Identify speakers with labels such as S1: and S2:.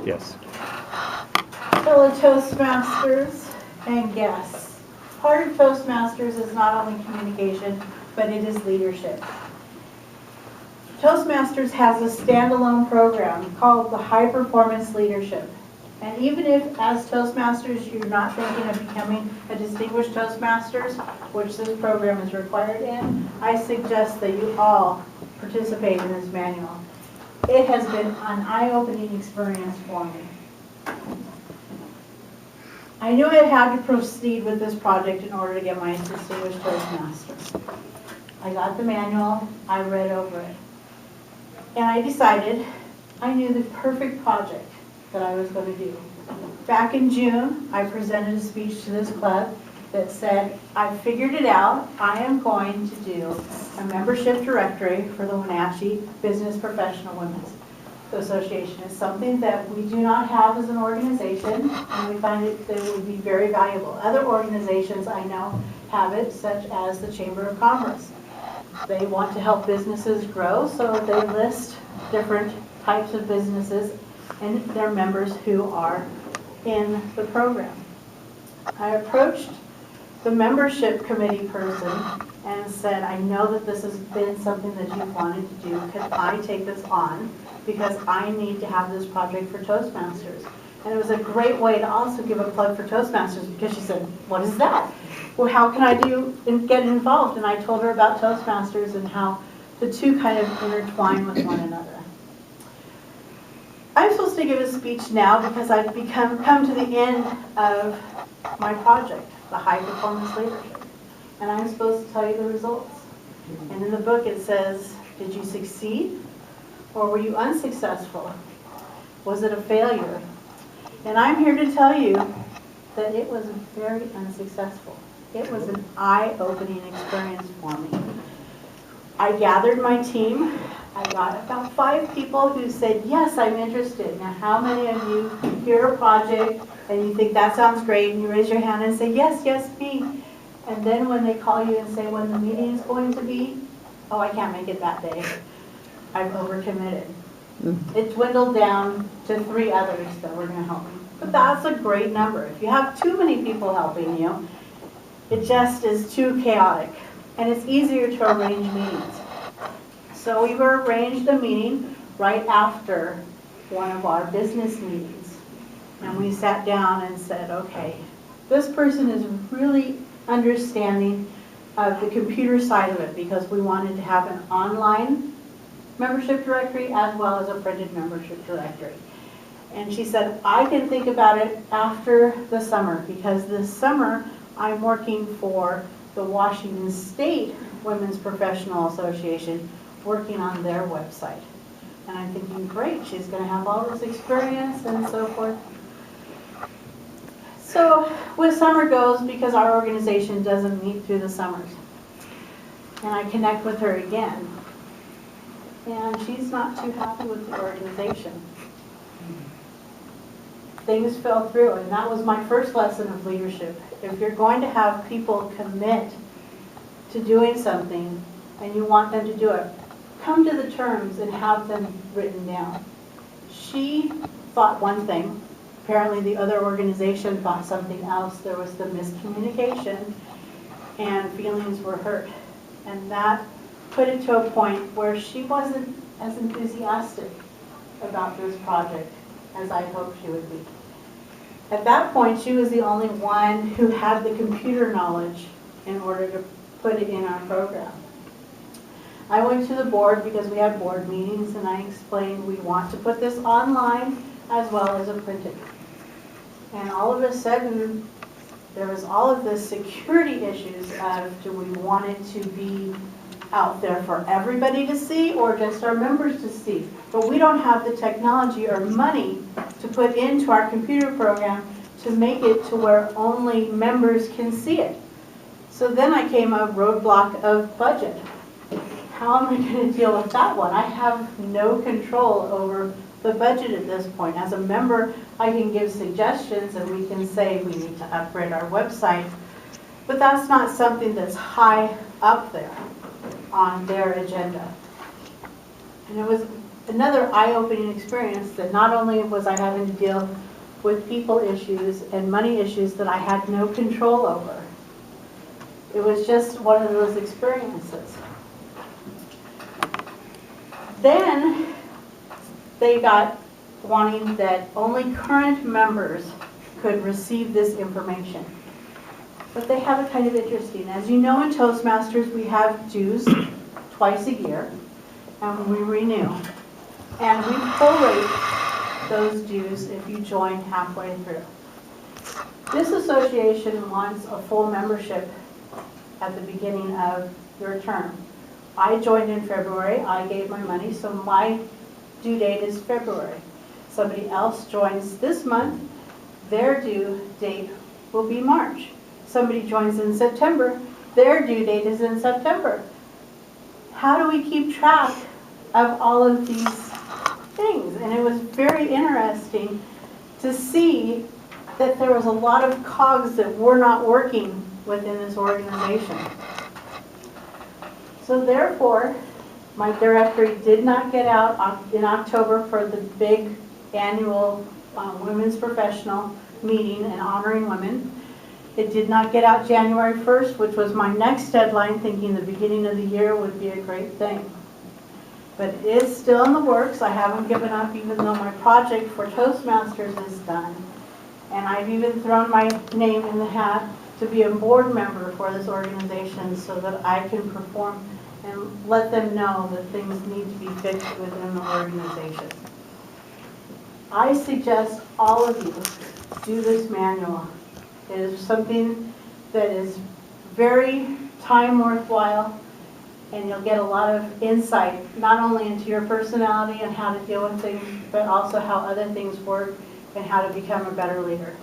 S1: Yes.
S2: Fellow Toastmasters and guests. Part of Toastmasters is not only communication, but it is leadership. Toastmasters has a standalone program called the High Performance Leadership. And even if, as Toastmasters, you're not thinking of becoming a distinguished Toastmasters, which this program is required in, I suggest that you all participate in this manual. It has been an eye-opening experience for me. I knew I had to proceed with this project in order to get my distinguished Toastmaster. I got the manual, I read over it, and I decided I knew the perfect project that I was going to do. Back in June, I presented a speech to this club that said, I figured it out. I am going to do a membership directory for the Wenatchee Business Professional Women's Association. It's something that we do not have as an organization, and we find it that it would be very valuable. Other organizations I know have it, such as the Chamber of Commerce. They want to help businesses grow, so they list different types of businesses and their members who are in the program. I approached the membership committee person and said, I know that this has been something that you've wanted to do. Could I take this on? Because I need to have this project for Toastmasters. And it was a great way to also give a plug for Toastmasters, because she said, what is that? Well, how can I get involved? And I told her about Toastmasters and how the two kind of intertwine with one another. I'm supposed to give a speech now because I've come to the end of my project, the High Performance Leadership. And I'm supposed to tell you the results. And in the book it says, did you succeed or were you unsuccessful? Was it a failure? And I'm here to tell you that it was very unsuccessful. It was an eye-opening experience for me. I gathered my team. I got about 5 people who said, yes, I'm interested. Now, how many of you hear a project and you think that sounds great, and you raise your hand and say, yes, yes, me. And then when they call you and say when the meeting is going to be, oh, I can't make it that day. I've overcommitted. It dwindled down to 3 others that were going to help me. But that's a great number. If you have too many people helping you, it just is too chaotic. And it's easier to arrange meetings. So we arranged a meeting right after one of our business meetings. And we sat down and said, okay, this person is really understanding of the computer side of it, because we wanted to have an online membership directory as well as a printed membership directory. And she said, I can think about it after the summer, because this summer I'm working for the Washington State Women's Professional Association, working on their website. And I'm thinking, great, she's going to have all this experience and so forth. So with summer goes, because our organization doesn't meet through the summers. And I connect with her again. And she's not too happy with the organization. Things fell through, and that was my first lesson of leadership. If you're going to have people commit to doing something and you want them to do it, come to the terms and have them written down. She thought one thing. Apparently the other organization thought something else. There was the miscommunication and feelings were hurt. And that put it to a point where she wasn't as enthusiastic about this project as I hoped she would be. At that point, she was the only one who had the computer knowledge in order to put it in our program. I went to the board because we had board meetings, and I explained we want to put this online as well as a printed. And all of a sudden, there was all of this security issues of, do we want it to be out there for everybody to see or just our members to see? But we don't have the technology or money to put into our computer program to make it to where only members can see it. So then I came a roadblock of budget. How am I going to deal with that one? I have no control over the budget at this point. As a member, I can give suggestions and we can say we need to upgrade our website, but that's not something that's high up there on their agenda. And it was another eye-opening experience that not only was I having to deal with people issues and money issues that I had no control over, it was just one of those experiences. Then they got wanting that only current members could receive this information. But they have it kind of interesting. As you know, in Toastmasters, we have dues twice a year, and we renew. And we prorate those dues if you join halfway through. This association wants a full membership at the beginning of your term. I joined in February, I gave my money, so my due date is February. Somebody else joins this month, their due date will be March. Somebody joins in September, their due date is in September. How do we keep track of all of these things? And it was very interesting to see that there was a lot of cogs that were not working within this organization. So therefore, my directory did not get out in October for the big annual Women's Professional meeting and honoring women. It did not get out January 1st, which was my next deadline, thinking the beginning of the year would be a great thing. But it is still in the works. I haven't given up, even though my project for Toastmasters is done. And I've even thrown my name in the hat to be a board member for this organization so that I can perform and let them know that things need to be fixed within the organization. I suggest all of you do this manual. It is something that is very time worthwhile, and you'll get a lot of insight, not only into your personality and how to deal with things, but also how other things work and how to become a better leader.